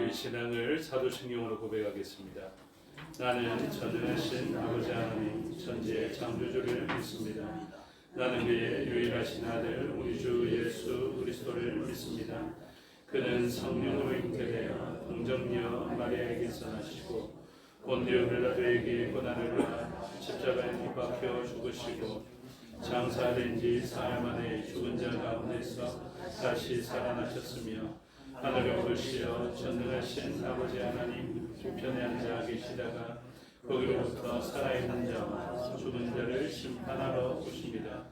오늘 이 신앙을 사도신경으로 고백하겠습니다. 나는 전능하신 아버지 하나님 천지의 창조주를 믿습니다. 나는 그의 유일하신 아들 우리 주 예수 그리스도를 믿습니다. 그는 성령으로 잉태되어 동정녀 마리아에게서 나시고 본디오 빌라도에게 고난을 받아 십자가에 못 박혀 죽으시고 장사된 지 사흘 만에 죽은 자 가운데서 다시 살아나셨으며 하늘에 오르시어 전능하신 아버지 하나님 우편에 앉아 계시다가 거기로부터 살아있는 자와 죽은 자를 심판하러 오십니다.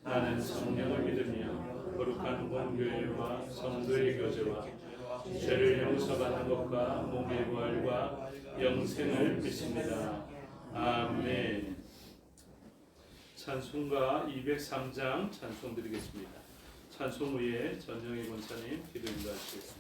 나는 성령을 믿으며 거룩한 공교회와 성도의 교제와 죄를 용서받는 것과 몸의 부활과 영생을 믿습니다. 아멘. 찬송가 203장 찬송 드리겠습니다. 찬송 후에 전영희 권사님 기도 인도하시겠습니다.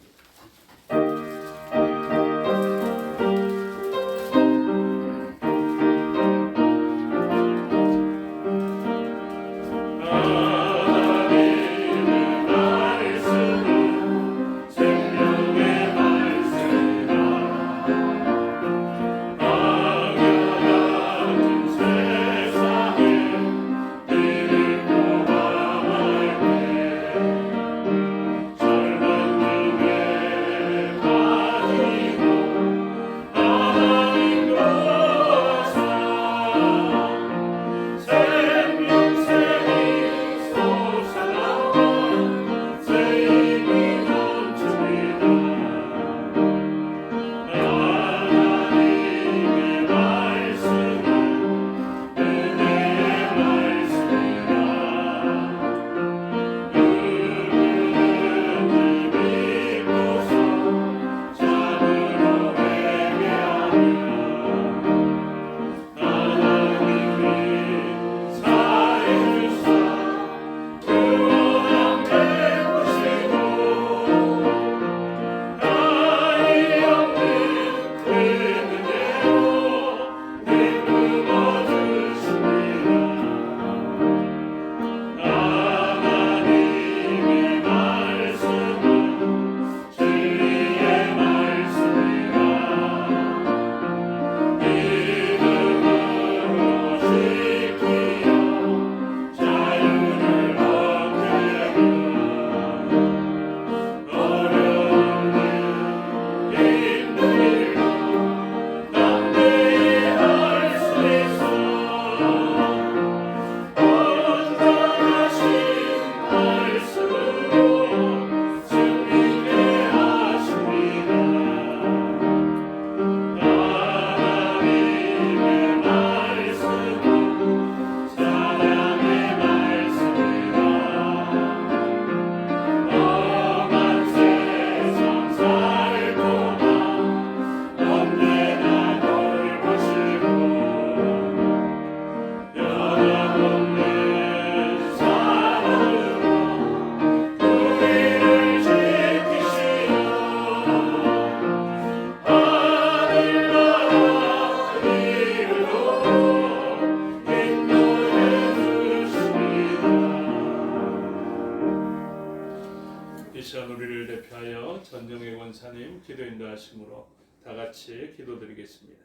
우리를 대표하여 전영희 권사님 기도 인도하심으로 다 같이 기도드리겠습니다.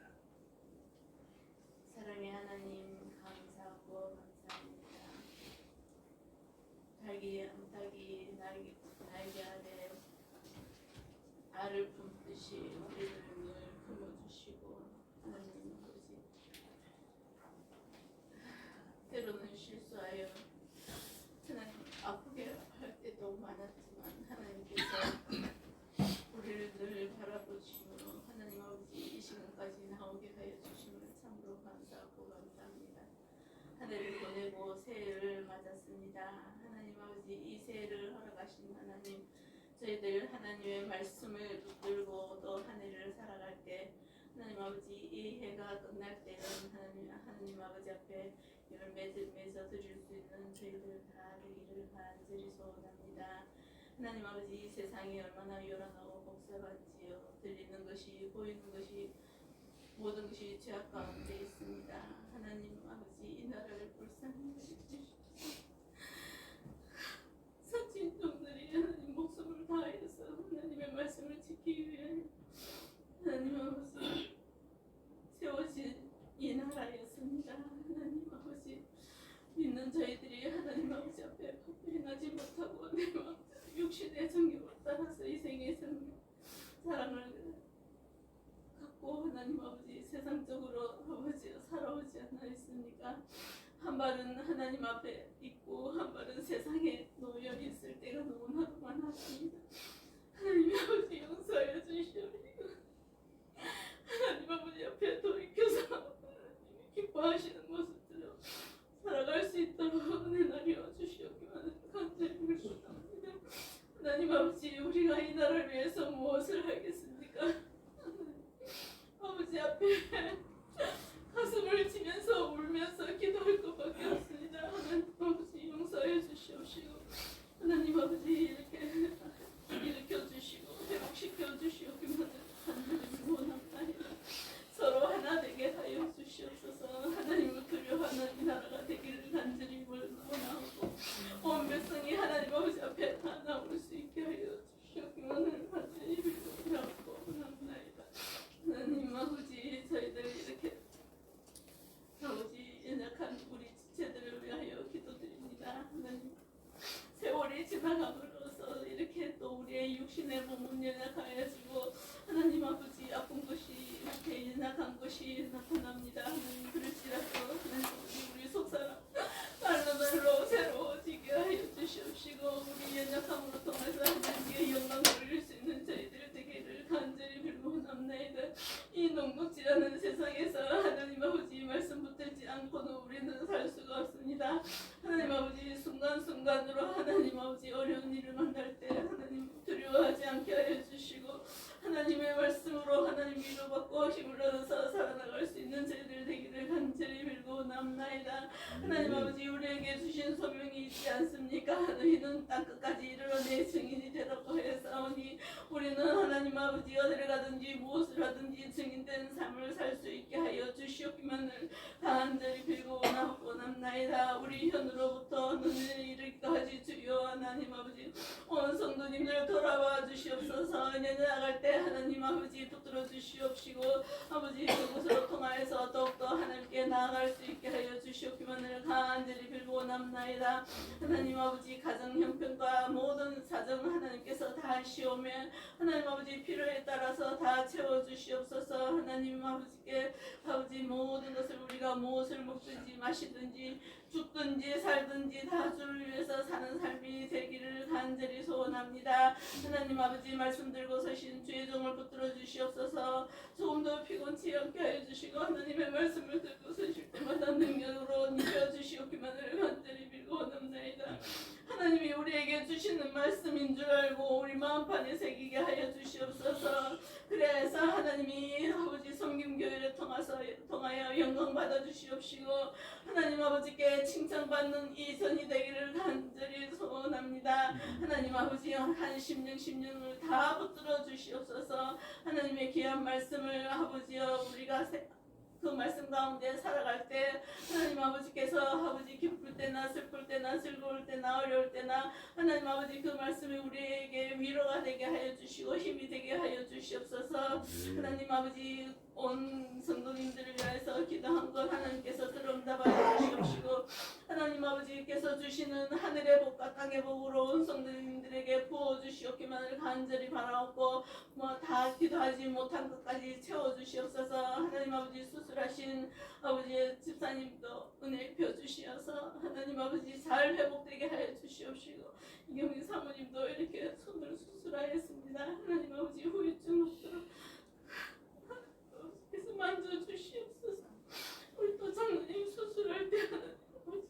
사랑의 하나님 감사하고 감사합니다. 닭이 날개 아래 알을 품듯이 우리를 늘 품어주시고 하나님 아버지 때로는 실수하여 하나님 아프게 할 때도 많았지만 하나님께서 우리를 늘 바라보시며 하나님 아버지 이 시간까지 나오게 하여 주심을 참으로 감사하고 감사합니다. 한 해를 보내고 새해를 맞았습니다. 하나님 아버지 이 새해를 허락하신 하나님 저희들 하나님의 말씀을 붙들고 또 한 해를 살아갈 때 하나님 아버지 이 해가 끝날 때는 하나님 아버지 앞에 열매를 맺어 드릴 수 있는 저희들 다 되기를 간절히 소원합니다. 하나님 아버지 이 세상이 얼마나 요란하고 복잡한지요. 들리는 것이 보이는 것이 모든 것이 죄악 가운데 있습니다. 하나님 아버지 이 나라를 불쌍히 여겨주시옵소서. 선진종들이 하나님 목숨을 다해서 하나님의 말씀을 지키기 위해 하나님 아버지 세워진 이 나라였습니다. 하나님 아버지 믿는 저희들이 하나님 아버지 앞에 행하지 못하고 내 마음 육신의 정욕을 따라서 이 생의 사랑을 갖고 하나님 아버지 세상적으로 아버지 살아오지 않았습니까? 한 발은 하나님 앞에 있고 한 발은 세상에 놓여 있을 때가 너무나도 많았습니다. 하나님 아버지 용서해 주시옵시고 하나님 아버지 앞에 돌이켜서 하나님이 기뻐하시는 모습들로 살아갈 수 있도록 은혜 나려 주시옵기만 간절히 부탁드립니다. 하나님 아버지 우리가 이 나라를 위해서 무엇을 하겠습니까? 아버지 앞에 가슴을 치면서 울면서 기도할 것밖에 없습니다. 하나님 아버지 용서해 주시옵시고 하나님 아버지 이렇게 일으켜 주시고 회복시켜 주시옵기만 간절히 원합니다. 서로 하나 되게 하여 주시옵소서. 하나님을 두려워하는 이 나라가 되기를 간절히 원하고 온 백성이 하나님 아버지 앞에 다 나올 수 있게 하여 주시옵기만 간절히 빌고 원합니다. 하나님 아버지 저희들 이렇게 아버지 연약한 우리 지체들을 위하여 기도드립니다. 하나님 세월이 지나감으로써 이렇게 또 우리의 육신의 몸은 연약하여지고 하나님 아버지 아픈 것이 이렇게 연약한 것이 나타납니다. 하나님 그럴지라도 하나님 아버지 우리 속사람 날로 새로워지게 하여 주시옵시고 우리 연약함으로 통해서 하나님께 영광 돌릴 수 있는 저희들 되기를 간절히 빌고나옵나이다. 이 녹록지않은 세상에서 하나님 아버지 말씀 붙들지 않고는 우리는 살 수가 없습니다. 하나님 아버지 순간순간으로 하나님 아버지 어려운 일을 만날 때 하나님 두려워하지 않게 하여 주시고 하나님의 말씀으로 하나님 위로받고 힘을 얻어서 살아나갈 수 있는 저희들 되기를 간절히 빌고 남나이다. 하나님 아버지 우리에게 주신 소명이 있지 않습니까? 너희는 땅끝까지 이르러 내 증인이 되라고 하였사오니 우리는 하나님 아버지 어디를 가든지 무엇을 하든지 증인된 삶을 살 수 있게 하여 주시옵기만을 간절히 빌고 원합나이다. 우리 현으로부터 눈을 이르기까지 주여 하나님 아버지 온 성도님들 돌아와 주시옵소서. 은혜는 나갈 때 하나님 아버지 붙들어 주시옵시고 아버지 그곳으로 통하여서 더욱더 하나님께 나아갈 수 있게 하여 주시옵기만을 간절히 빌고 원합나이다. 하나님 아버지 가정 형편과 모든 사정 하나님께서 다 시오매 하나님 아버지 필요에 따라서 다 채워 주시옵소서. 하나님 아버지께 아버지 모든 것을 우리가 무엇을 먹든지 마시든지 죽든지 살든지 다 주를 위해서 사는 삶이 되기를 간절히 소원합니다. 하나님 아버지 말씀 들고 서신 주의 종을 붙들어 주시옵소서. 조금도 피곤치 않게 하여 주시고 하나님의 말씀을 들고 서실 때마다 능력으로 입혀 주시옵기만을 간절히 빌고 원합나이다. 하나님이 우리에게 주시는 말씀인 줄 알고 우리 마음판에 새기게 하여 주시옵소서. 그래서 하나님이 아버지 섬김교회를 통하여 영광 받아 주시옵시고 하나님 아버지께 칭찬받는 이 전이 되기를 간절히 소원합니다. 하나님 아버지 한 심령을 다 붙들어 주시옵소서. 하나님의 귀한 말씀을 아버지여 우리가 그 말씀 가운데 살아갈 때 하나님 아버지께서 아버지 기쁠 때나 슬플 때나 즐거울 때나 어려울 때나 하나님 아버지 그 말씀이 우리에게 위로가 되게 하여 주시고 힘이 되게 하여 주시옵소서. 하나님 아버지 온 성도님들을 위해서 기도한 것 하나님께서 들음답하여 주시옵시고 하나님 아버지께서 주시는 하늘의 복과 땅의 복으로 온 성도님들에게 부어주시옵기만을 간절히 바라옵고 다 기도하지 못한 것까지 채워주시옵소서. 하나님 아버지 수술하신 아버지 집사님도 은혜 펴주시어서 하나님 아버지 잘 회복되게 하여 주시옵시고 이경민 사모님도 이렇게 손을 수술하였습니다. 하나님 아버지 후유증 없도록 그래서 만져주시옵소서. 우리 또 장로님 수술할 때 하나님 아버지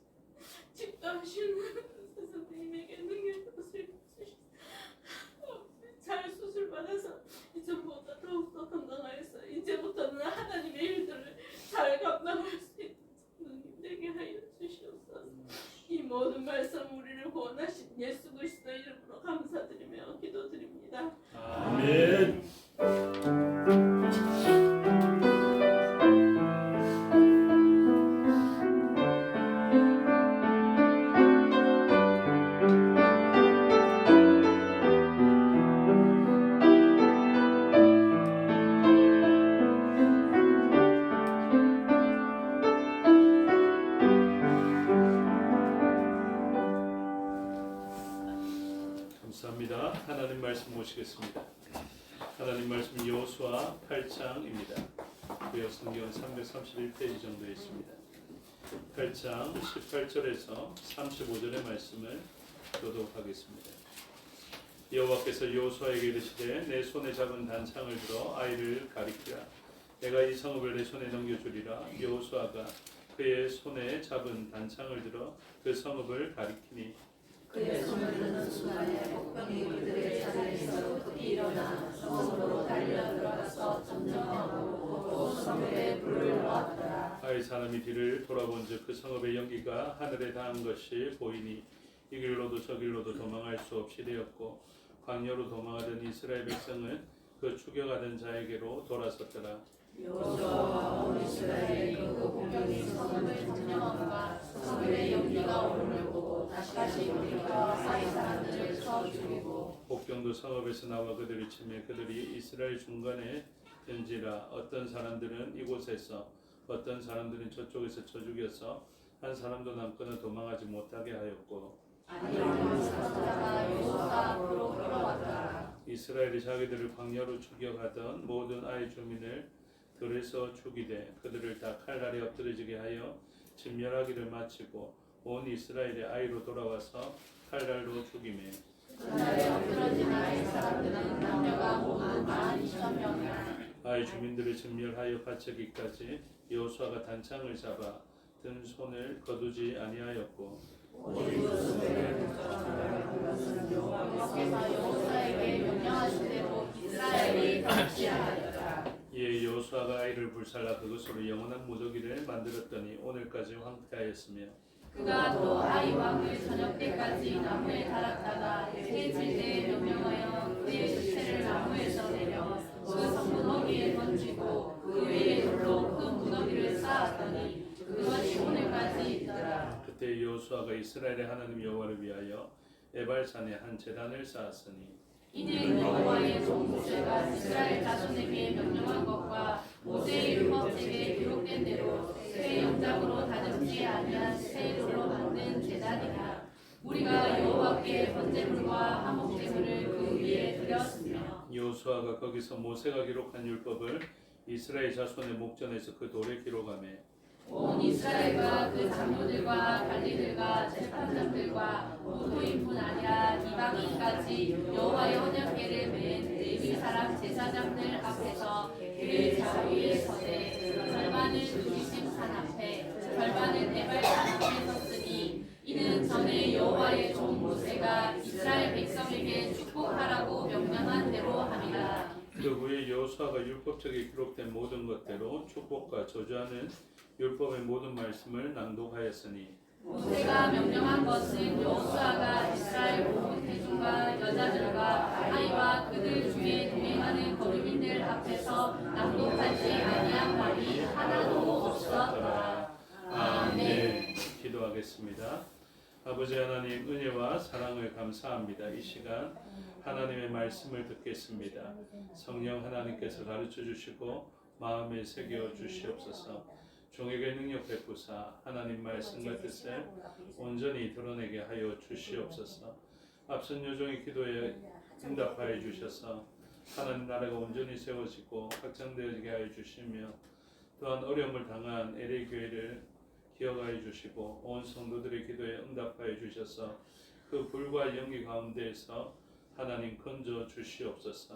집도하시는 선생님에게 능력을 주시옵소서. 잘 수술받아서 이전보다 더욱더 건강하여서 이제부터는 하나님의 일들을 잘 감당할 수 있는 성도님 되게 하여 주시옵소서. 이 모든 말씀 우리를 구원하신 예수 그리스도 이름으로 감사드리며 기도드립니다. 말씀 보시겠습니다. 하나님 말씀 여호수아 8장입니다. 구약 성경 331페이지 정도에 있습니다. 8장 18절에서 35절의 말씀을 교독하겠습니다. 여호와께서 여호수아에게 이르시되 내 손에 잡은 단창을 들어 아이를 가리키라. 내가 이 성읍을 내 손에 넘겨주리라. 여호수아가 그의 손에 잡은 단창을 들어 그 성읍을 가리키니 그의 손을 드는 순간에 복병이 그들의 자리에서 일어나 성으로 달려 들어가서 점령하고 또 성읍에 불을 놓았더라. 아이 사람이 뒤를 돌아본즉 그 성읍의 연기가 하늘에 닿은 것이 보이니 이 길로도 저 길로도 도망할 수 없이 되었고 광야로 도망하던 이스라엘 백성은 그 추격하던 자에게로 돌아섰더라. 여호수아와 온 이스라엘이 그 복병이 성읍을 점령함과 성읍의 연기가 오름을 보고 다시 우리가 아이 사람들을 쳐 죽이고 복병도 성읍에서 나와 그들을 치매 그들이 이스라엘 중간에 든지라. 어떤 사람들은 이곳에서 어떤 사람들은 저쪽에서 쳐 죽여서 한 사람도 남거나 도망하지 못하게 하였고 아니면 사자가 여호수아 앞으로 끌어왔더라. 이스라엘이 자기들을 광야로 추격하던 모든 아이 주민을 들에서 죽이되 그들을 다 칼날에 엎드려지게 하여 진멸하기를 마치고 온 이스라엘의 아이로 돌아와서 칼날로 죽이매 그날에 엎드러진 아이 사람들은 남녀가 모두 12,000명이라. 아이 주민들을 진멸하여 바치기까지 여호수아가 단창을 잡아 든 손을 거두지 아니하였고 여호와께서 여호수아에게 명령하신 대로 이스라엘이 통치하였더라. 이에 여호수아가 아이를 불살라 그것으로 영원한 무더기를 만들었더니 오늘까지 황폐하였으며 그가 또 아이와 그 저녁 때까지 나무에 달았다가 해질 때에 명령하여 그의 시체를 나무에서 내려 그 성무더기에 던지고 그 위에 돌로 큰 무더기를 쌓았더니 그것이 오늘까지 있더라. 그때 여호수아가 이스라엘의 하나님 여호와를 위하여 에발산에 한 제단을 쌓았으니 이는 여호와의 종 모세가 이스라엘 자손에게 명령한 것과 모세의 율법책에 기록된 대로 새 영장으로 다듬지 아니한 새 돌로 만든 제단이라. 우리가 여호와께 번제물과 화목제물을 그 위에 드렸으며 여호수아가 거기서 모세가 기록한 율법을 이스라엘 자손의 목전에서 그 돌에 기록하며 온 이스라엘과 그 장로들과 관리들과 재판장들과 모토인뿐 아니라 이방인까지 여호와의 언약궤를 맨 레위 사람 제사장들 앞에서 그 자위에 서되 절반을 두기심 산 앞에 절반을 에발산 앞에 섰으니 이는 전에 여호와의 종 모세가 이스라엘 백성에게 축복하라고 명령한 대로 함이라. 그 후에 여호수아가 율법책에 기록된 모든 것대로 축복과 저주하는 율법의 모든 말씀을 낭독하였으니 모세가 명령한 것은 여호수아가 이스라엘 온 대중과 여자들과 아이와 그들 중에 동행하는 거류민들 앞에서 낭독하지 아니한 말이 하나도 없었더라. 아멘. 기도하겠습니다. 아버지 하나님 은혜와 사랑을 감사합니다. 이 시간 하나님의 말씀을 듣겠습니다. 성령 하나님께서 가르쳐 주시고 마음에 새겨 주시옵소서. 종에게 능력 베푸사 하나님 말씀과 뜻을 온전히 드러내게 하여 주시옵소서. 앞선 요종의 기도에 응답하여 주셔서 하나님 나라가 온전히 세워지고 확장되어지게 하여 주시며 또한 어려움을 당한 LA 교회를 기억하여 주시고 온 성도들의 기도에 응답하여 주셔서 그 불과 연기 가운데에서 하나님 건져 주시옵소서.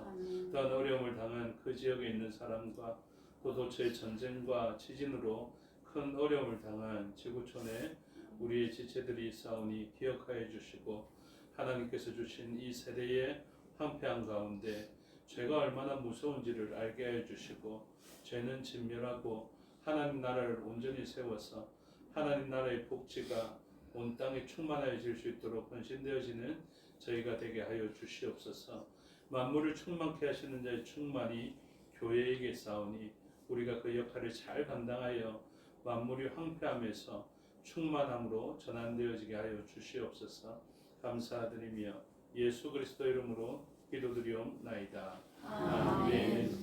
또한 어려움을 당한 그 지역에 있는 사람과 또 도처의 전쟁과 지진으로 큰 어려움을 당한 지구촌에 우리의 지체들이 있사오니 기억하여 주시고 하나님께서 주신 이 세대의 황폐한 가운데 죄가 얼마나 무서운지를 알게 하여 주시고 죄는 진멸하고 하나님 나라를 온전히 세워서 하나님 나라의 복지가 온 땅에 충만하여질 수 있도록 헌신되어지는 저희가 되게 하여 주시옵소서. 만물을 충만케 하시는 자의 충만이 교회에게 있사오니 우리가 그 역할을 잘 감당하여 만물이 황폐함에서 충만함으로 전환되어지게 하여 주시옵소서. 감사드리며 예수 그리스도 이름으로 기도드리옵나이다. 아멘.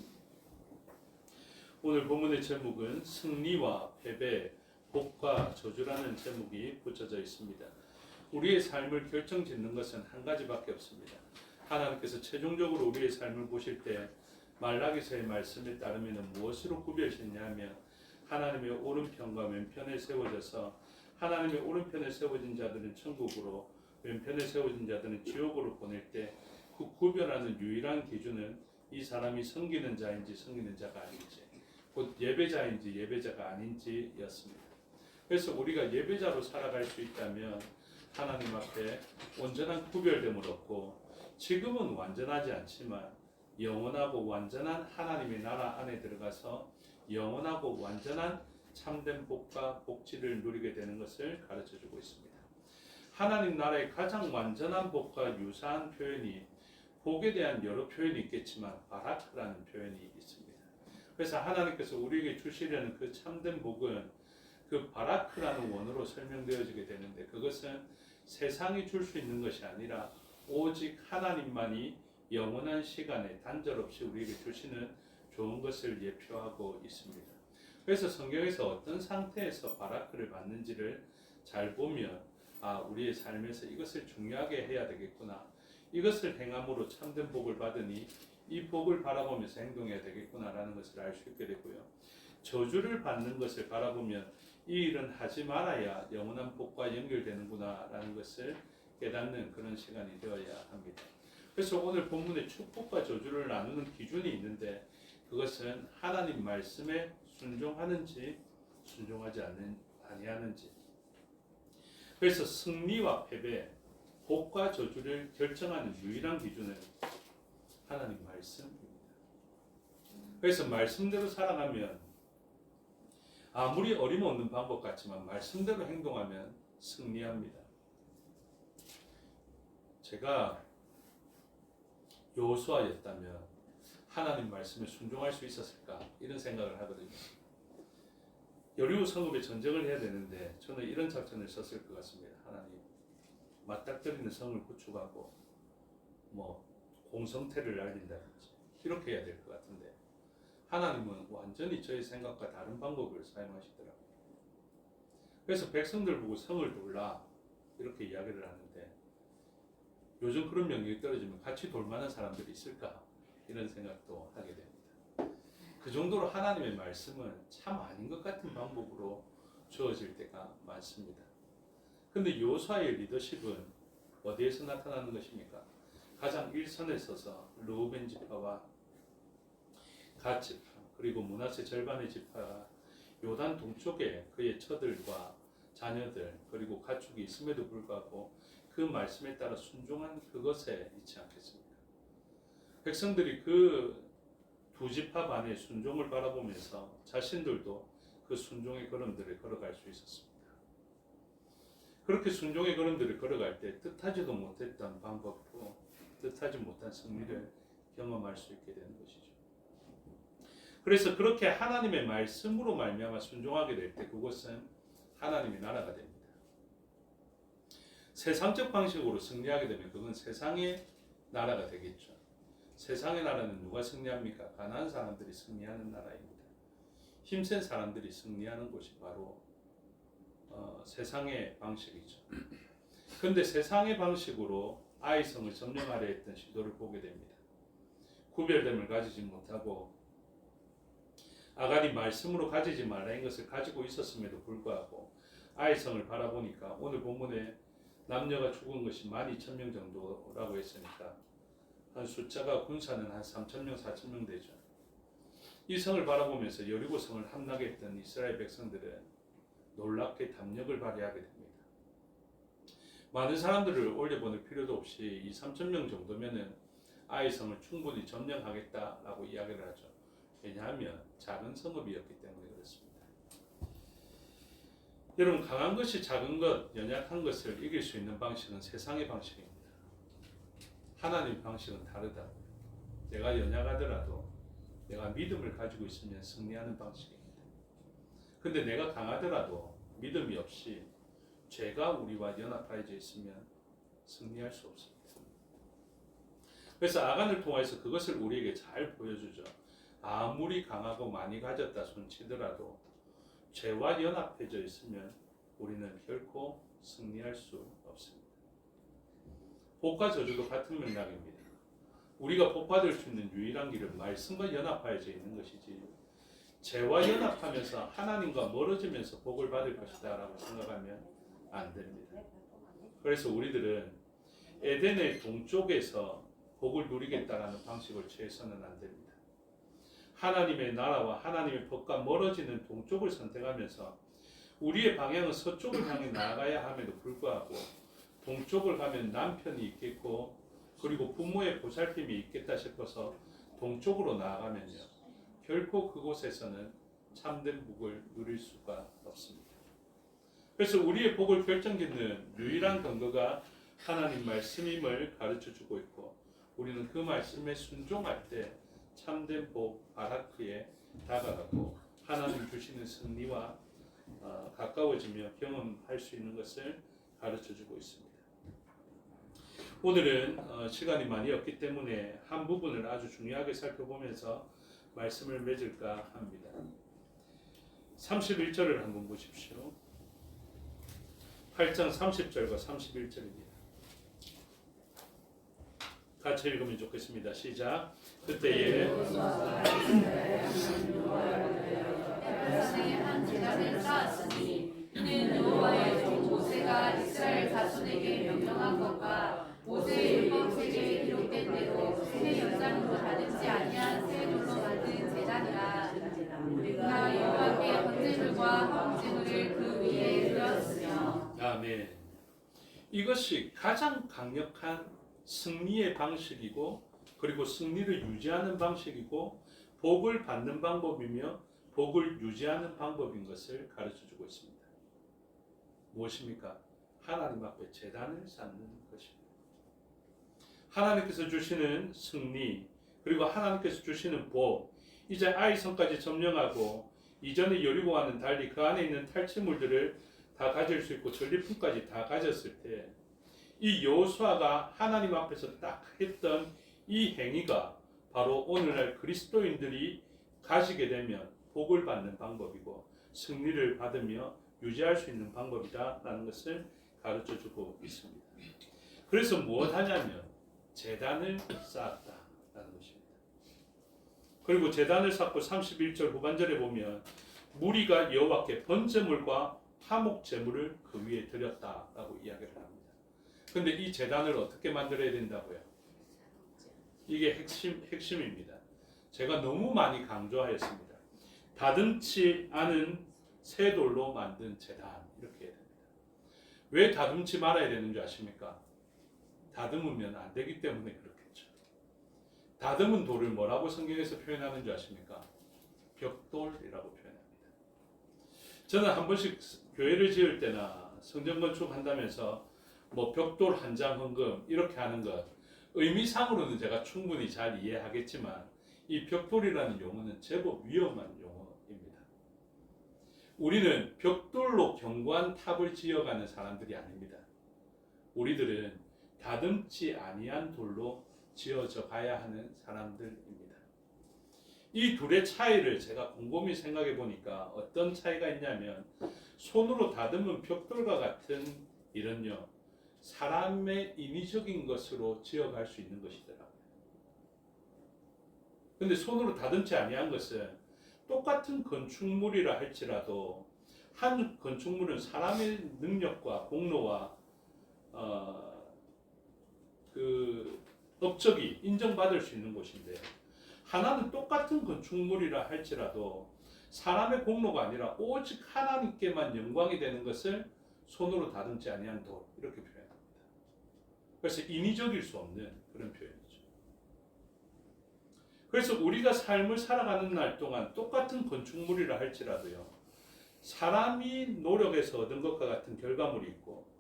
오늘 본문의 제목은 승리와 패배, 복과 저주라는 제목이 붙여져 있습니다. 우리의 삶을 결정짓는 것은 한 가지밖에 없습니다. 하나님께서 최종적으로 우리의 삶을 보실 때 말라기서의 말씀에 따르면 무엇으로 구별하셨냐면 하나님의 오른편과 왼편에 세워져서 하나님의 오른편에 세워진 자들은 천국으로 왼편에 세워진 자들은 지옥으로 보낼 때 그 구별하는 유일한 기준은 이 사람이 섬기는 자인지 섬기는 자가 아닌지 곧 예배자인지 예배자가 아닌지였습니다. 그래서 우리가 예배자로 살아갈 수 있다면 하나님 앞에 온전한 구별됨을 얻고 지금은 완전하지 않지만 영원하고 완전한 하나님의 나라 안에 들어가서 영원하고 완전한 참된 복과 복지를 누리게 되는 것을 가르쳐주고 있습니다. 하나님 나라의 가장 완전한 복과 유사한 표현이 복에 대한 여러 표현이 있겠지만 바라크라는 표현이 있습니다. 그래서 하나님께서 우리에게 주시려는 그 참된 복은 그 바라크라는 원어로 설명되어지게 되는데 그것은 세상이 줄 수 있는 것이 아니라 오직 하나님만이 영원한 시간에 단절 없이 우리에게 주시는 좋은 것을 예표하고 있습니다. 그래서 성경에서 어떤 상태에서 바라크를 받는지를 잘 보면 우리의 삶에서 이것을 중요하게 해야 되겠구나. 이것을 행함으로 참된 복을 받으니 이 복을 바라보면서 행동해야 되겠구나라는 것을 알 수 있게 되고요. 저주를 받는 것을 바라보면 이 일은 하지 말아야 영원한 복과 연결되는구나라는 것을 깨닫는 그런 시간이 되어야 합니다. 그래서 오늘 본문에 축복과 저주를 나누는 기준이 있는데 그것은 하나님 말씀에 순종하는지 순종하지 아니하는지. 그래서 승리와 패배, 복과 저주를 결정하는 유일한 기준은 하나님 말씀입니다. 그래서 말씀대로 살아가면 아무리 어림없는 방법 같지만 말씀대로 행동하면 승리합니다. 제가 여호수아였다면 하나님 말씀에 순종할 수 있었을까 이런 생각을 하거든요. 여리고 성읍에 전쟁을 해야 되는데 저는 이런 작전을 썼을 것 같습니다. 하나님 맞닥뜨리는 성을 구축하고 공성태를 날린다든지 이렇게 해야 될 것 같은데 하나님은 완전히 저의 생각과 다른 방법을 사용하시더라고요. 그래서 백성들 보고 성을 돌라 이렇게 이야기를 하는데 요즘 그런 명령이 떨어지면 같이 돌 만한 사람들이 있을까 이런 생각도 하게 됩니다. 그 정도로 하나님의 말씀은 참 아닌 것 같은 방법으로 주어질 때가 많습니다. 근데 여호수아의 리더십은 어디에서 나타나는 것입니까? 가장 일선에 서서 르우벤 지파와 갓 지파 그리고 므낫세 절반의 지파가 요단 동쪽에 그의 처들과 자녀들 그리고 가축이 있음에도 불구하고 그 말씀에 따라 순종한 그것에 있지 않겠습니까? 백성들이 그 두 지파 반의 순종을 바라보면서 자신들도 그 순종의 걸음들을 걸어갈 수 있었습니다. 그렇게 순종의 걸음들을 걸어갈 때 뜻하지도 못했던 방법으로 뜻하지 못한 승리를 경험할 수 있게 되는 것이죠. 그래서 그렇게 하나님의 말씀으로 말미암아 순종하게 될 때 그것은 하나님의 나라가 됩니다. 세상적 방식으로 승리하게 되면 그건 세상의 나라가 되겠죠. 세상의 나라는 누가 승리합니까? 가난한 사람들이 승리하는 나라입니다. 힘센 사람들이 승리하는 곳이 바로 세상의 방식이죠. 그런데 세상의 방식으로 아이성을 점령하려 했던 시도를 보게 됩니다. 구별됨을 가지지 못하고 아갈이 말씀으로 가지지 말라는 것을 가지고 있었음에도 불구하고 아이성을 바라보니까 오늘 본문에 남녀가 죽은 것이 12,000명 정도라고 했으니까 한 숫자가 군사는 한 3,000명, 4,000명 되죠. 이 성을 바라보면서 여리고 성을 함락했던 이스라엘 백성들은 놀랍게 담력을 발휘하게 됩니다. 많은 사람들을 올려보낼 필요도 없이 이 3,000명 정도면은 아이성을 충분히 점령하겠다라고 이야기를 하죠. 왜냐하면 작은 성읍이었기 때문에 그렇습니다. 여러분 강한 것이 작은 것, 연약한 것을 이길 수 있는 방식은 세상의 방식입니다. 하나님 방식은 다르다고요. 내가 연약하더라도 내가 믿음을 가지고 있으면 승리하는 방식입니다. 근데 내가 강하더라도 믿음이 없이 죄가 우리와 연합하여져 있으면 승리할 수 없습니다. 그래서 아간을 통해서 그것을 우리에게 잘 보여주죠. 아무리 강하고 많이 가졌다 손치더라도 죄와 연합해져 있으면 우리는 결코 승리할 수 없습니다. 복과 저주도 같은 맥락입니다. 우리가 복 받을 수 있는 유일한 길은 말씀과 연합하여져 있는 것이지, 죄와 연합하면서 하나님과 멀어지면서 복을 받을 것이다 라고 생각하면 안 됩니다. 그래서 우리들은 에덴의 동쪽에서 복을 누리겠다라는 방식을 취해서는 안 됩니다. 하나님의 나라와 하나님의 법과 멀어지는 동쪽을 선택하면서 우리의 방향은 서쪽을 향해 나아가야 함에도 불구하고 동쪽을 가면 남편이 있겠고 그리고 부모의 보살핌이 있겠다 싶어서 동쪽으로 나아가면요, 결코 그곳에서는 참된 복을 누릴 수가 없습니다. 그래서 우리의 복을 결정짓는 유일한 근거가 하나님 말씀임을 가르쳐주고 있고, 우리는 그 말씀에 순종할 때 참된 복 바라크에 다가가고 하나님 주시는 승리와 가까워지며 경험할 수 있는 것을 가르쳐주고 있습니다. 오늘은 시간이 많이 없기 때문에 한 부분을 아주 중요하게 살펴보면서 말씀을 맺을까 합니다. 31절을 한번 보십시오. 8장 30절과 31절입니다. 같이 읽으면 좋겠습니다. 시작. 그때에 한 제단을 쌓았으니 이는 여호와의 종 모세가 이스라엘 자손에게 명령한 것과 모세의 율법책에 기록된 대로 새 연장으로 다듬지 아니한 새 돌로 만든 제단이라. 우리가 여호와께 번제물과 화목제물을 그 위에 드렸으며. 아멘. 이것이 가장 강력한 승리의 방식이고, 그리고 승리를 유지하는 방식이고, 복을 받는 방법이며 복을 유지하는 방법인 것을 가르쳐주고 있습니다. 무엇입니까? 하나님 앞에 제단을 쌓는 것입니다. 하나님께서 주시는 승리, 그리고 하나님께서 주시는 복, 이제 아이성까지 점령하고 이전의 여리고와는 달리 그 안에 있는 탈취물들을 다 가질 수 있고 전리품까지 다 가졌을 때, 이 여호수아가 하나님 앞에서 딱 했던 이 행위가 바로 오늘날 그리스도인들이 가지게 되면 복을 받는 방법이고 승리를 받으며 유지할 수 있는 방법이다라는 것을 가르쳐주고 있습니다. 그래서 무엇하냐면 제단을 쌓았다라는 것입니다. 그리고 제단을 쌓고 31절 후반절에 보면 무리가 여호와께 번제물과 화목제물을 그 위에 드렸다라고 이야기를 합니다. 근데 이 제단을 어떻게 만들어야 된다고요? 이게 핵심입니다. 제가 너무 많이 강조하였습니다. 다듬지 않은 새 돌로 만든 제단, 이렇게 해야 됩니다. 왜 다듬지 말아야 되는 줄 아십니까? 다듬으면 안 되기 때문에 그렇겠죠. 다듬은 돌을 뭐라고 성경에서 표현하는 줄 아십니까? 벽돌이라고 표현합니다. 저는 한 번씩 교회를 지을 때나 성전 건축한다면서 뭐 벽돌 한 장 헌금 이렇게 하는 것, 의미상으로는 제가 충분히 잘 이해하겠지만 이 벽돌이라는 용어는 제법 위험한 용어입니다. 우리는 벽돌로 견고한 탑을 지어가는 사람들이 아닙니다. 우리들은 다듬지 아니한 돌로 지어져 가야 하는 사람들입니다. 이 둘의 차이를 제가 곰곰이 생각해 보니까 어떤 차이가 있냐면, 손으로 다듬은 벽돌과 같은 일은요, 사람의 인위적인 것으로 지어갈 수 있는 것이더라고요. 근데 손으로 다듬지 아니한 것은 똑같은 건축물이라 할지라도 한 건축물은 사람의 능력과 공로와 그 업적이 인정받을 수 있는 곳인데, 하나는 똑같은 건축물이라 할지라도 사람의 공로가 아니라 오직 하나님께만 영광이 되는 것을 손으로 다듬지 아니한 돌, 이렇게 표현합니다. 그래서 인위적일 수 없는 그런 표현이죠. 그래서 우리가 삶을 살아가는 날 동안 똑같은 건축물이라 할지라도요, 사람이 노력해서 얻은 것과 같은 결과물이 있고,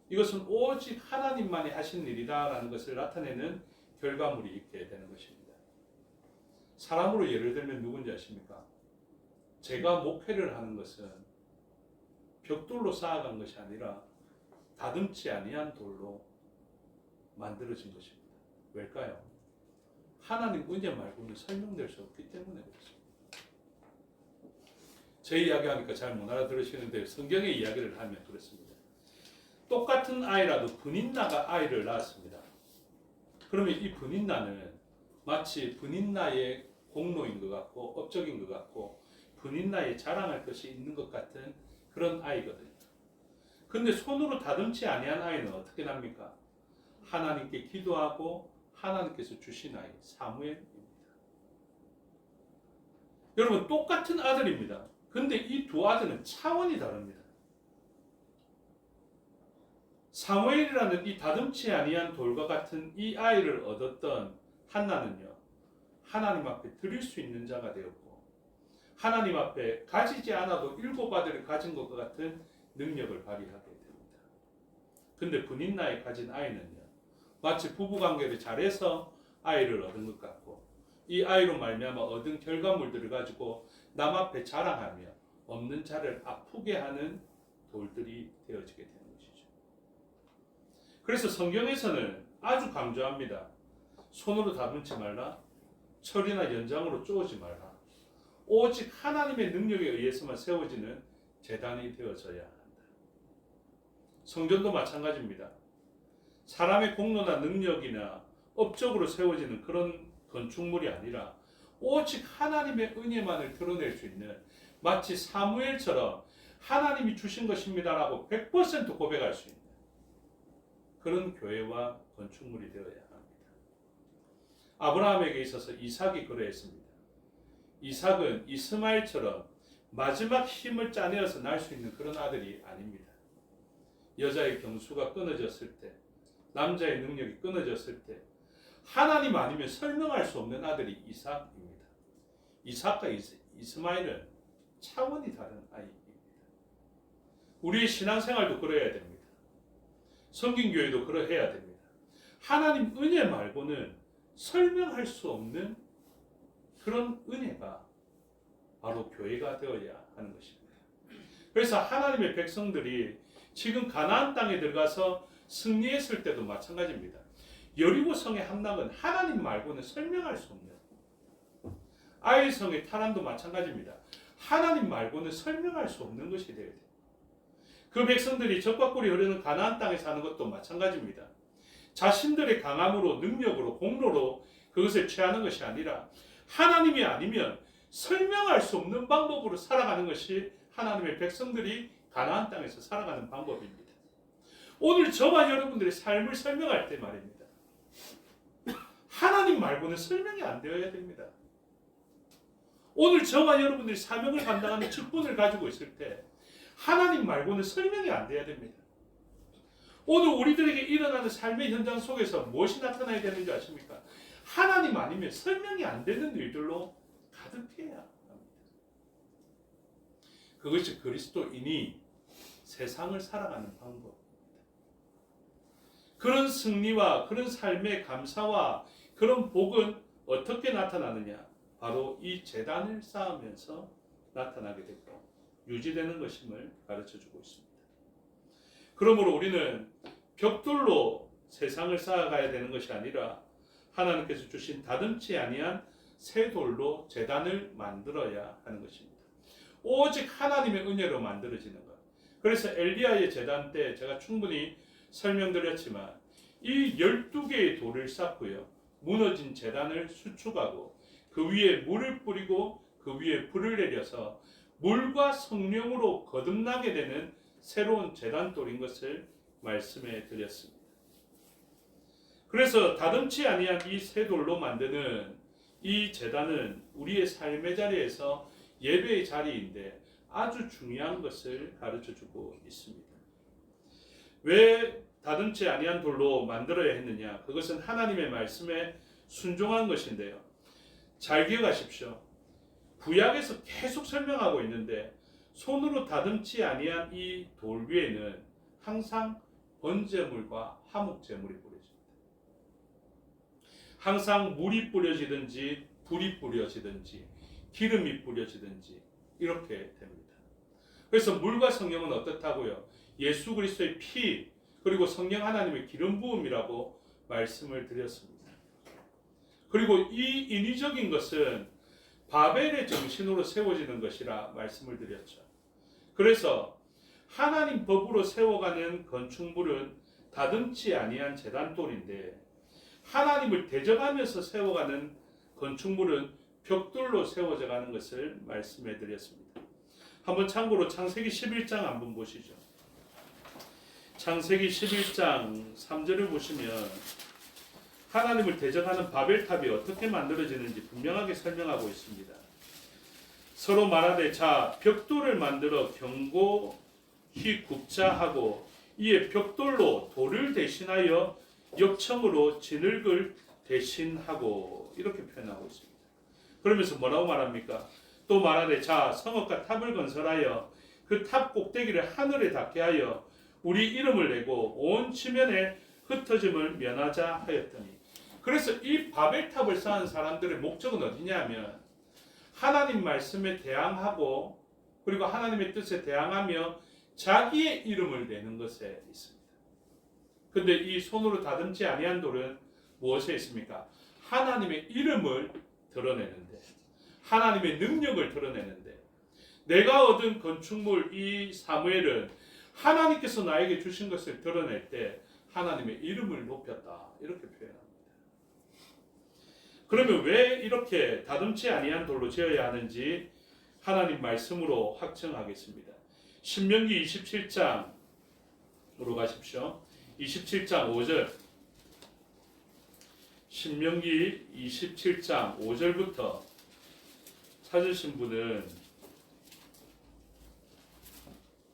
이것은 오직 하나님만이 하신 일이다라는 것을 나타내는 결과물이 있게 되는 것입니다. 사람으로 예를 들면 누군지 아십니까? 제가 목회를 하는 것은 벽돌로 쌓아간 것이 아니라 다듬지 아니한 돌로 만들어진 것입니다. 왜일까요? 하나님 은혜 말고는 설명될 수 없기 때문에 그렇습니다. 제 이야기하니까 잘 못 알아들으시는데 성경의 이야기를 하면 그렇습니다. 똑같은 아이라도 분인나가 아이를 낳았습니다. 그러면 이 분인나는 마치 분인나의 공로인 것 같고 업적인 것 같고 분인나에 자랑할 것이 있는 것 같은 그런 아이거든요. 근데 손으로 다듬지 아니한 아이는 어떻게 납니까? 하나님께 기도하고 하나님께서 주신 아이 사무엘입니다. 여러분 똑같은 아들입니다. 근데 이 두 아들은 차원이 다릅니다. 사무엘이라는 이 다듬지 아니한 돌과 같은 이 아이를 얻었던 한나는요, 하나님 앞에 드릴 수 있는 자가 되었고 하나님 앞에 가지지 않아도 7 아들을 가진 것과 같은 능력을 발휘하게 됩니다. 근데 분인나에 가진 아이는요, 마치 부부관계를 잘해서 아이를 얻은 것 같고 이 아이로 말미암아 얻은 결과물들을 가지고 남 앞에 자랑하며 없는 자를 아프게 하는 돌들이 되어지게 되는 것이죠. 그래서 성경에서는 아주 강조합니다. 손으로 다듬지 말라, 철이나 연장으로 쪼지 말라. 오직 하나님의 능력에 의해서만 세워지는 제단이 되어져야 한다. 성전도 마찬가지입니다. 사람의 공로나 능력이나 업적으로 세워지는 그런 건축물이 아니라 오직 하나님의 은혜만을 드러낼 수 있는, 마치 사무엘처럼 하나님이 주신 것입니다라고 100% 고백할 수 있는 그런 교회와 건축물이 되어야 합니다. 아브라함에게 있어서 이삭이 그러했습니다. 이삭은 이스마엘처럼 마지막 힘을 짜내어서 날 수 있는 그런 아들이 아닙니다. 여자의 경수가 끊어졌을 때, 남자의 능력이 끊어졌을 때 하나님 아니면 설명할 수 없는 아들이 이삭입니다. 이삭과 이스마엘은 차원이 다른 아이입니다. 우리의 신앙생활도 그래야 됩니다. 성경교회도 그러해야 됩니다. 하나님 은혜 말고는 설명할 수 없는 그런 은혜가 바로 교회가 되어야 하는 것입니다. 그래서 하나님의 백성들이 지금 가나안 땅에 들어가서 승리했을 때도 마찬가지입니다. 여리고 성의 함락은 하나님 말고는 설명할 수 없는, 아이 성의 탈환도 마찬가지입니다. 하나님 말고는 설명할 수 없는 것이 되어야 돼요. 그 백성들이 적과 꿀이 흐르는 가나안 땅에 사는 것도 마찬가지입니다. 자신들의 강함으로, 능력으로, 공로로 그것을 취하는 것이 아니라 하나님이 아니면 설명할 수 없는 방법으로 살아가는 것이 하나님의 백성들이 가나안 땅에서 살아가는 방법입니다. 오늘 저와 여러분들의 삶을 설명할 때 말입니다. 하나님 말고는 설명이 안 되어야 됩니다. 오늘 저와 여러분들이 사명을 감당하는 직분을 가지고 있을 때 하나님 말고는 설명이 안 돼야 됩니다. 오늘 우리들에게 일어나는 삶의 현장 속에서 무엇이 나타나야 되는 줄 아십니까? 하나님 아니면 설명이 안 되는 일들로 가득해야 합니다. 그것이 그리스도인이 세상을 살아가는 방법입니다. 그런 승리와 그런 삶의 감사와 그런 복은 어떻게 나타나느냐? 바로 이 제단을 쌓으면서 나타나게 되고 유지되는 것임을 가르쳐주고 있습니다. 그러므로 우리는 벽돌로 세상을 쌓아가야 되는 것이 아니라 하나님께서 주신 다듬지 아니한 새 돌로 제단을 만들어야 하는 것입니다. 오직 하나님의 은혜로 만들어지는 것. 그래서 엘리야의 제단 때 제가 충분히 설명드렸지만 이 12개의 돌을 쌓고요, 무너진 제단을 수축하고 그 위에 물을 뿌리고 그 위에 불을 내려서 물과 성령으로 거듭나게 되는 새로운 제단돌인 것을 말씀해 드렸습니다. 그래서 다듬지 아니한 이 새 돌로 만드는 이 제단은 우리의 삶의 자리에서 예배의 자리인데 아주 중요한 것을 가르쳐주고 있습니다. 왜 다듬지 아니한 돌로 만들어야 했느냐? 그것은 하나님의 말씀에 순종한 것인데요. 잘 기억하십시오. 구약에서 계속 설명하고 있는데 손으로 다듬지 아니한 이 돌 위에는 항상 번제물과 화목제물이 뿌려집니다. 항상 물이 뿌려지든지 불이 뿌려지든지 기름이 뿌려지든지 이렇게 됩니다. 그래서 물과 성령은 어떻다고요? 예수 그리스도의 피 그리고 성령 하나님의 기름 부음이라고 말씀을 드렸습니다. 그리고 이 인위적인 것은 바벨의 정신으로 세워지는 것이라 말씀을 드렸죠. 그래서 하나님 법으로 세워가는 건축물은 다듬지 아니한 제단돌인데 하나님을 대적하면서 세워가는 건축물은 벽돌로 세워져 가는 것을 말씀해 드렸습니다. 한번 참고로 창세기 11장 한번 보시죠. 창세기 11장 3절을 보시면 하나님을 대적하는 바벨탑이 어떻게 만들어지는지 분명하게 설명하고 있습니다. 서로 말하되 자 벽돌을 만들어 견고히 굽자 하고 이에 벽돌로 돌을 대신하여 역청으로 진흙을 대신하고 이렇게 표현하고 있습니다. 그러면서 뭐라고 말합니까? 또 말하되 자 성읍과 탑을 건설하여 그 탑 꼭대기를 하늘에 닿게 하여 우리 이름을 내고 온 지면에 흩어짐을 면하자 하였더니 그래서 이 바벨탑을 쌓은 사람들의 목적은 어디냐면 하나님 말씀에 대항하고 그리고 하나님의 뜻에 대항하며 자기의 이름을 내는 것에 있습니다. 근데 이 손으로 다듬지 아니한 돌은 무엇에 있습니까? 하나님의 이름을 드러내는데 하나님의 능력을 드러내는데 내가 얻은 건축물 이 사무엘은 하나님께서 나에게 주신 것을 드러낼 때 하나님의 이름을 높였다 이렇게 표현합니다. 그러면 왜 이렇게 다듬지 아니한 돌로 지어야 하는지 하나님 말씀으로 확증하겠습니다. 신명기 27장으로 가십시오. 27장 5절 신명기 27장 5절부터 찾으신 분은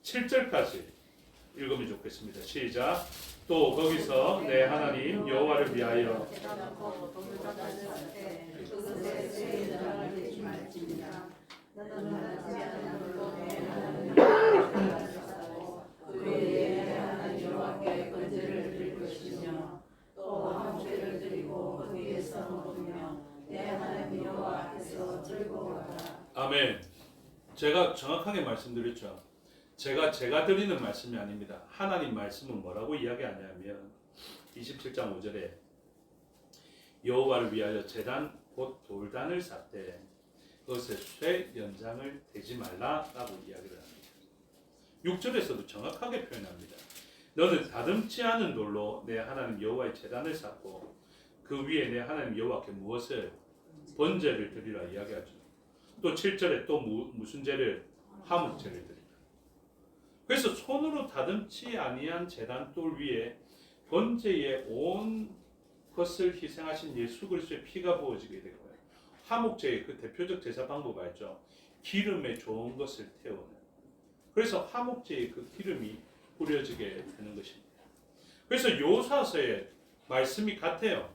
7절까지 읽으면 좋겠습니다. 시작. 또 거기서 내 하나님 여호와를 위하여 아멘. 제가 정확하게 말씀드렸죠. 제가 드리는 말씀이 아닙니다. 하나님 말씀은 뭐라고 이야기하냐면 27장 5절에 여호와를 위하여 제단 곧 돌단을 쌓되 그것에 쇠 연장을 대지 말라라고 이야기를 합니다. 6절에서도 정확하게 표현합니다. 너는 다듬지 않은 돌로 내 하나님 여호와의 제단을 쌓고 그 위에 내 하나님 여호와께 무엇을 번제를 드리라 이야기하죠. 또 7절에 또 무슨 제를 화목제를 드리라. 그래서 손으로 다듬지 아니한 제단돌 위에 번제의 온 것을 희생하신 예수 그리스도의 피가 부어지게 되고요. 화목제의 그 대표적 제사 방법 알죠? 기름에 좋은 것을 태우는. 그래서 화목제의 그 기름이 뿌려지게 되는 것입니다. 그래서 요사서의 말씀이 같아요.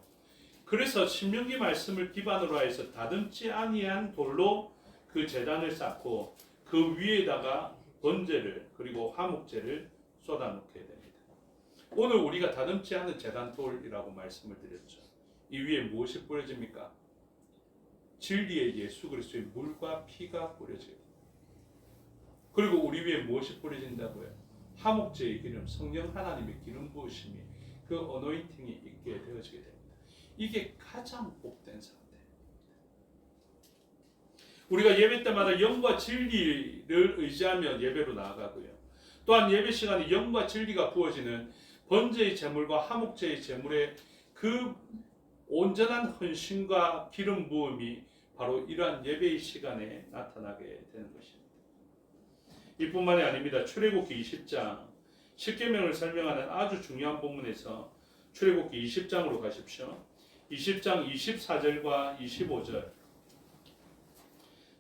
그래서 신명기 말씀을 기반으로 해서 다듬지 아니한 돌로 그 제단을 쌓고 그 위에다가 번제를 그리고 화목제를 쏟아놓게 됩니다. 오늘 우리가 다듬지 않은 제단돌이라고 말씀을 드렸죠. 이 위에 무엇이 뿌려집니까? 진리의 예수 그리스도의 물과 피가 뿌려져요. 그리고 우리 위에 무엇이 뿌려진다고요? 화목제의 기름, 성령 하나님의 기름 부으심이 그 어노인팅이 있게 되어지게 됩니다. 이게 가장 복된 상태. 우리가 예배 때마다 영과 진리를 의지하며 예배로 나아가고요. 또한 예배 시간에 영과 진리가 부어지는 번제의 제물과 화목제의 제물의 그 온전한 헌신과 기름 부음이 바로 이러한 예배의 시간에 나타나게 되는 것입니다. 이뿐만이 아닙니다. 출애굽기 20장 십계명을 설명하는 아주 중요한 본문에서 출애굽기 20장으로 가십시오. 20장 24절과 25절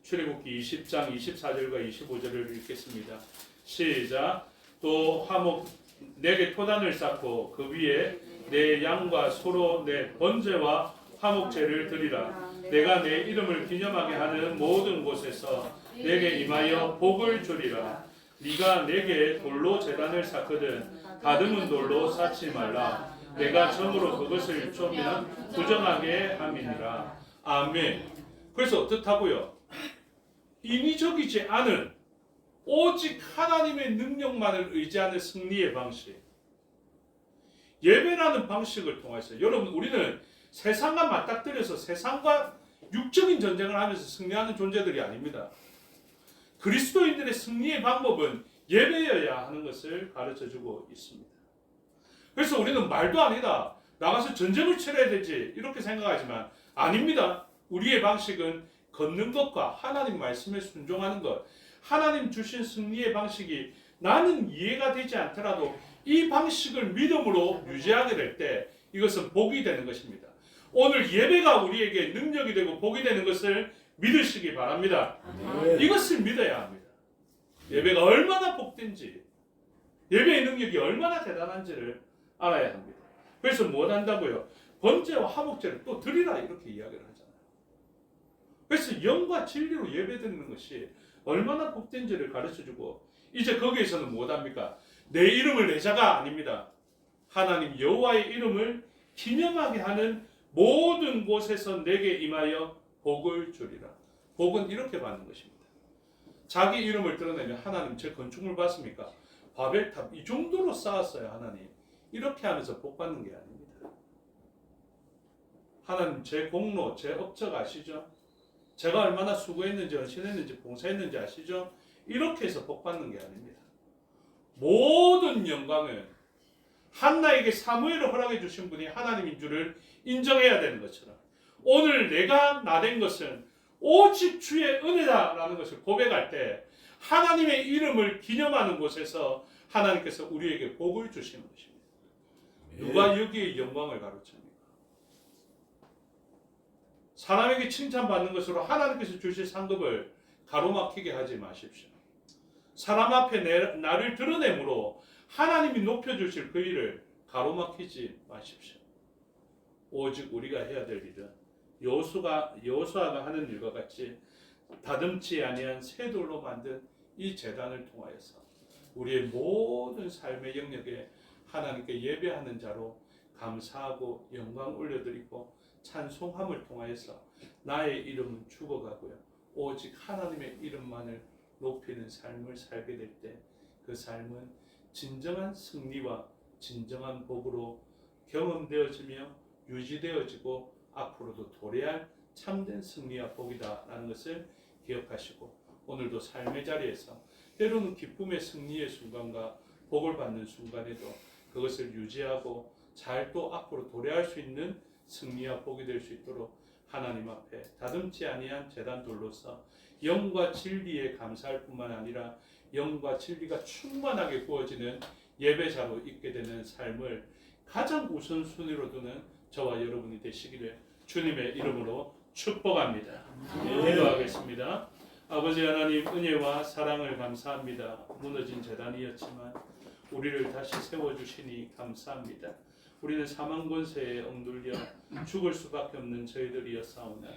출애굽기 20장 24절과 25절을 읽겠습니다. 시작. 또 화목 내게 토단을 쌓고 그 위에 내 양과 소로 내 번제와 화목제를 드리라. 내가 내 이름을 기념하게 하는 모든 곳에서 내게 임하여 복을 주리라. 네가 내게 돌로 제단을 쌓거든 다듬은 돌로 쌓지 말라. 내가 정으로 그것을 쪼면 부정하게 함이니라. 아멘. 그래서 어떻다고요? 인위적이지 않은 오직 하나님의 능력만을 의지하는 승리의 방식. 예배라는 방식을 통해서 여러분 우리는 세상과 맞닥뜨려서 세상과 육적인 전쟁을 하면서 승리하는 존재들이 아닙니다. 그리스도인들의 승리의 방법은 예배여야 하는 것을 가르쳐주고 있습니다. 그래서 우리는 말도 아니다. 나가서 전쟁을 치러야 되지 이렇게 생각하지만 아닙니다. 우리의 방식은 걷는 것과 하나님 말씀에 순종하는 것, 하나님 주신 승리의 방식이 나는 이해가 되지 않더라도 이 방식을 믿음으로 유지하게 될 때 이것은 복이 되는 것입니다. 오늘 예배가 우리에게 능력이 되고 복이 되는 것을 믿으시기 바랍니다. 이것을 믿어야 합니다. 예배가 얼마나 복된지, 예배의 능력이 얼마나 대단한지를 알아야 합니다. 그래서 뭐 한다고요? 번제와 화목제를 또 드리라 이렇게 이야기를 하잖아요. 그래서 영과 진리로 예배드리는 것이 얼마나 복된지를 가르쳐주고 이제 거기에서는 뭐합니까? 내 이름을 내 자가 아닙니다. 하나님 여호와의 이름을 기념하게 하는 모든 곳에서 내게 임하여 복을 주리라. 복은 이렇게 받는 것입니다. 자기 이름을 드러내면 하나님 제 건축물 봤습니까? 바벨탑 이 정도로 쌓았어요. 하나님 이렇게 하면서 복 받는 게 아닙니다. 하나님 제 공로 제 업적 아시죠? 제가 얼마나 수고했는지 헌신했는지 봉사했는지 아시죠? 이렇게 해서 복 받는 게 아닙니다. 모든 영광은 한나에게 사무엘을 허락해 주신 분이 하나님인 줄을 인정해야 되는 것처럼 오늘 내가 나된 것은 오직 주의 은혜다라는 것을 고백할 때 하나님의 이름을 기념하는 곳에서 하나님께서 우리에게 복을 주시는 것입니다. 누가 여기에 영광을 가르칩니까? 사람에게 칭찬받는 것으로 하나님께서 주실 상급을 가로막히게 하지 마십시오. 사람 앞에 나를 드러내므로 하나님이 높여주실 그 일을 가로막히지 마십시오. 오직 우리가 해야 될 일은 여호수아가 하는 일과 같이 다듬지 아니한 새 돌로 만든 이 제단을 통하여서 우리의 모든 삶의 영역에 하나님께 예배하는 자로 감사하고 영광 올려드리고 찬송함을 통하여서 나의 이름은 죽어가고요. 오직 하나님의 이름만을 높이는 삶을 살게 될 때 그 삶은 진정한 승리와 진정한 복으로 경험되어지며 유지되어지고 앞으로도 도래할 참된 승리와 복이다라는 것을 기억하시고 오늘도 삶의 자리에서 때로는 기쁨의 승리의 순간과 복을 받는 순간에도 그것을 유지하고 잘 또 앞으로 도래할 수 있는 승리와 복이 될 수 있도록 하나님 앞에 다듬지 아니한 제단돌로서 영과 진리에 감사할 뿐만 아니라 영과 진리가 충만하게 부어지는 예배자로 있게 되는 삶을 가장 우선순위로 두는 저와 여러분이 되시기를 주님의 이름으로 축복합니다. 기도하겠습니다. 아버지 하나님 은혜와 사랑을 감사합니다. 무너진 제단이었지만 우리를 다시 세워주시니 감사합니다. 우리는 사망 권세에 엉둘려 죽을 수밖에 없는 저희들이었사오나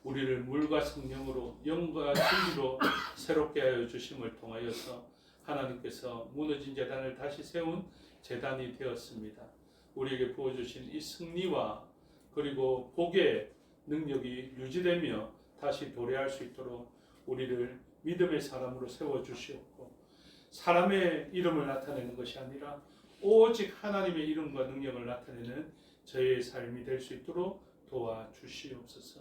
우리를 물과 성령으로 영과 진리로 새롭게 하여 주심을 통하여서 하나님께서 무너진 제단을 다시 세운 제단이 되었습니다. 우리에게 부어주신 이 승리와 그리고 복의 능력이 유지되며 다시 도래할 수 있도록 우리를 믿음의 사람으로 세워주시옵고 사람의 이름을 나타내는 것이 아니라 오직 하나님의 이름과 능력을 나타내는 저의 삶이 될 수 있도록 도와주시옵소서.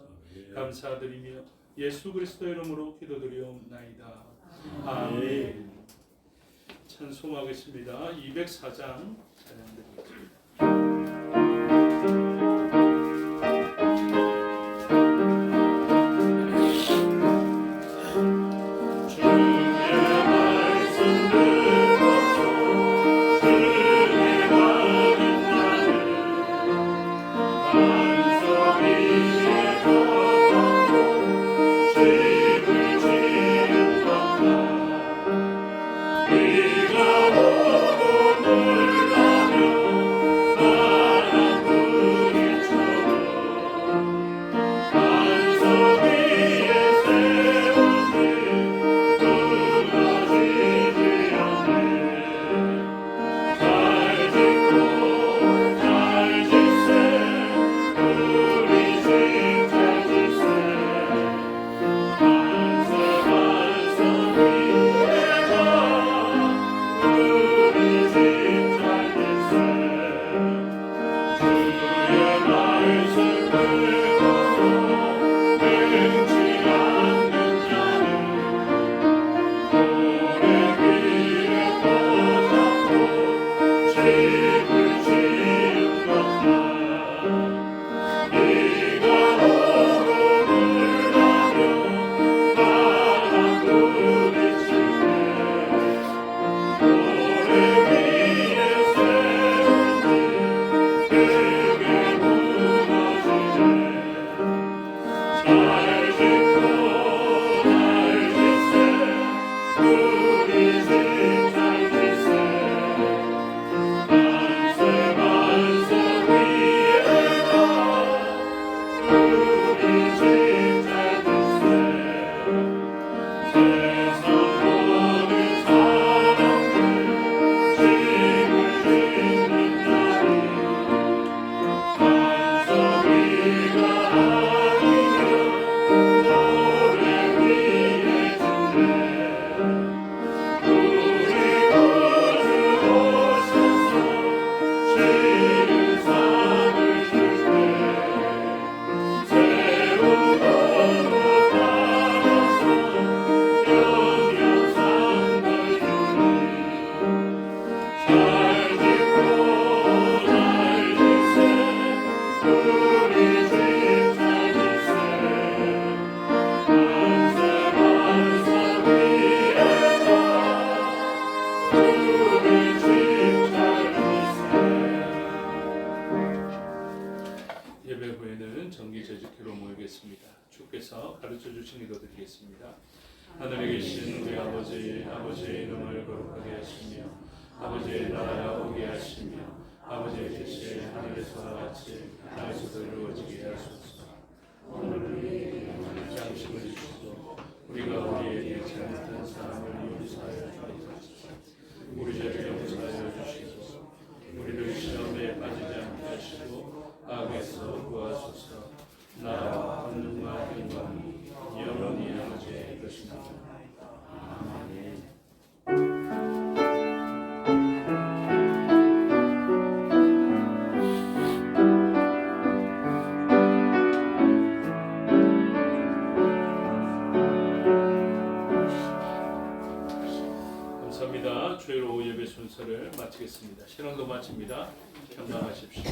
감사드리며 예수 그리스도 이름으로 기도드리옵나이다. 아멘. 찬송하겠습니다. 204장 찬양드리겠습니다. 네가 보고 놀라며 기도하겠습니다. 주께서 가르쳐 주신 기도 드리겠습니다. 하늘에 계신 우리 아버지의 이름을 거룩하게 하시며 아버지의 나라가 오게 하시며 아버지의 뜻이 하늘에서와 같이 땅에서도 이루어지게 하소서. 오늘 우리에게 양식을 주시고 우리가 우리에게 잘못한 사람을 용서하여 주옵소서. 우리 죄를 용서하여 주시고 우리를 시험에 빠지지 않게 하시고 악에서 구하소서. 나라와 권능과 영광이 영원히 아버지의 것이다. 아멘. 감사합니다. 주일 오후 예배 순서를 마치겠습니다. 신앙도 마칩니다. 경망하십시오.